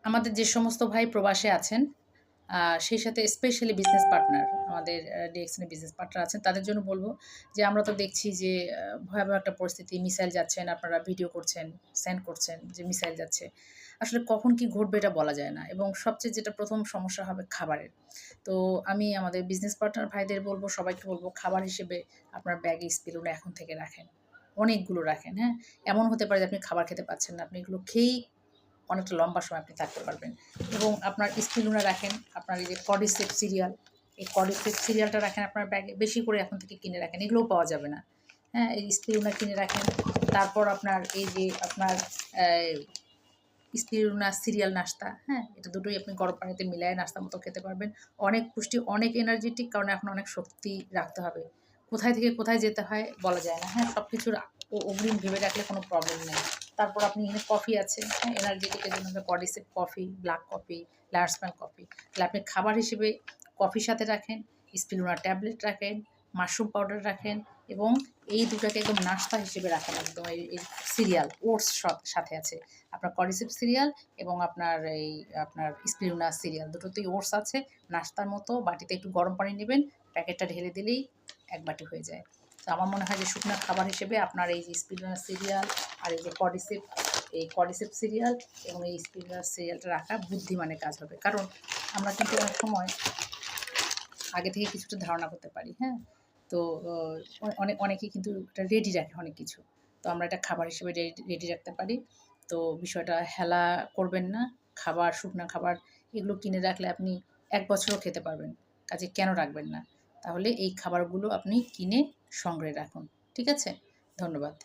আমাদের যে সমস্ত ভাই প্রবাসে আছেন, সেই সাথে স্পেশালি বিজনেস পার্টনার, আমাদের ডিএক্সএন বিজনেস পার্টনার আছেন, তাদের জন্য বলব যে আমরা তো দেখছি যে ভয়াবহ একটা পরিস্থিতি, মিসাইল যাচ্ছেন, আপনারা ভিডিও করছেন, সেন্ড করছেন যে মিসাইল যাচ্ছে। আসলে কখন কি ঘটবে এটা বলা যায় না, এবং সবচেয়ে যেটা প্রথম সমস্যা হবে খাবারের। তো আমি আমাদের বিজনেস পার্টনার ভাইদের বলব, সবাইকে বলব, খাবার হিসেবে আপনার ব্যাগে স্পিরুনা এখন থেকে রাখেন। অনেকগুলো রাখেন, হ্যাঁ? এমন হতে পারে যে আপনি খাবার খেতে পাচ্ছেন না, আপনি এগুলো খেয়েই অনেকটা লম্বা সময় আপনি থাকতে পারবেন। এবং আপনার স্পিরুনা রাখেন, আপনার এই যে কর্ডিসেপ সিরিয়াল, এই কর্ডিসেপ সিরিয়ালটা রাখেন আপনার ব্যাগে, বেশি করে এখন থেকে কিনে রাখেন, এগুলোও পাওয়া যাবে না। হ্যাঁ, এই স্পিরুনা কিনে রাখেন। তারপর আপনার এই যে আপনার স্পিরুনা সিরিয়াল নাস্তা, হ্যাঁ? এটা দুটোই আপনি গরম পানিতে মিলায়ে নাস্তার মতো খেতে পারবেন। অনেক পুষ্টি, অনেক এনার্জেটিক, কারণ এখন অনেক শক্তি রাখতে হবে। কোথায় থেকে কোথায় যেতে হয় বলা যায় না, হ্যাঁ? সবকিছুর অগ্রিম ভেবে রাখলে কোনো প্রবলেম নেই। তারপর আপনি এখানে কফি আছে, হ্যাঁ? এনার্জেটিক এর জন্য কর্ডিসেপ কফি, ব্ল্যাক কফি, লার্জম্যান কফি। তাহলে আপনি খাবার হিসেবে কফির সাথে রাখেন, স্পিরুনা ট্যাবলেট রাখেন, মাশরুম পাউডার রাখেন, এবং এই দুটাকে একদম নাস্তা হিসেবে রাখেন একদম। এই সিরিয়াল, ওটস সাথে আছে। আপনার কর্ডিসেপ সিরিয়াল এবং আপনার স্পিরুনা সিরিয়াল, দুটোতেই ওটস আছে। নাস্তার মতো বাটিতে একটু গরম পানি নেবেন, প্যাকেটটা ঢেলে দিলেই ১ বাটি হয়ে যায়। তো আমার মনে হয় যে শুকনা খাবার হিসেবে আপনার এই যে স্পিরুনা সিরিয়াল আর এই যে কর্ডিসেপ সিরিয়াল এবং এই স্পিরুনা সিরিয়ালটা রাখা বুদ্ধিমানের কাজ হবে। কারণ আমরা কিন্তু অনেক সময় আগে থেকে কিছুটা ধারণা করতে পারি, হ্যাঁ? তো অনেকেই কিন্তু এটা রেডি রাখে অনেক কিছু। তো আমরা এটা খাবার হিসেবে রেডি রাখতে পারি। তো বিষয়টা হেলা করবেন না। খাবার, শুকনা খাবার এগুলো কিনে রাখলে আপনি ১ বছরও খেতে পারবেন। কাজেই কেন রাখবেন না? তাহলে এই খাবারগুলো আপনি কিনে সংগ্রহে রাখুন। ঠিক আছে? ধন্যবাদ।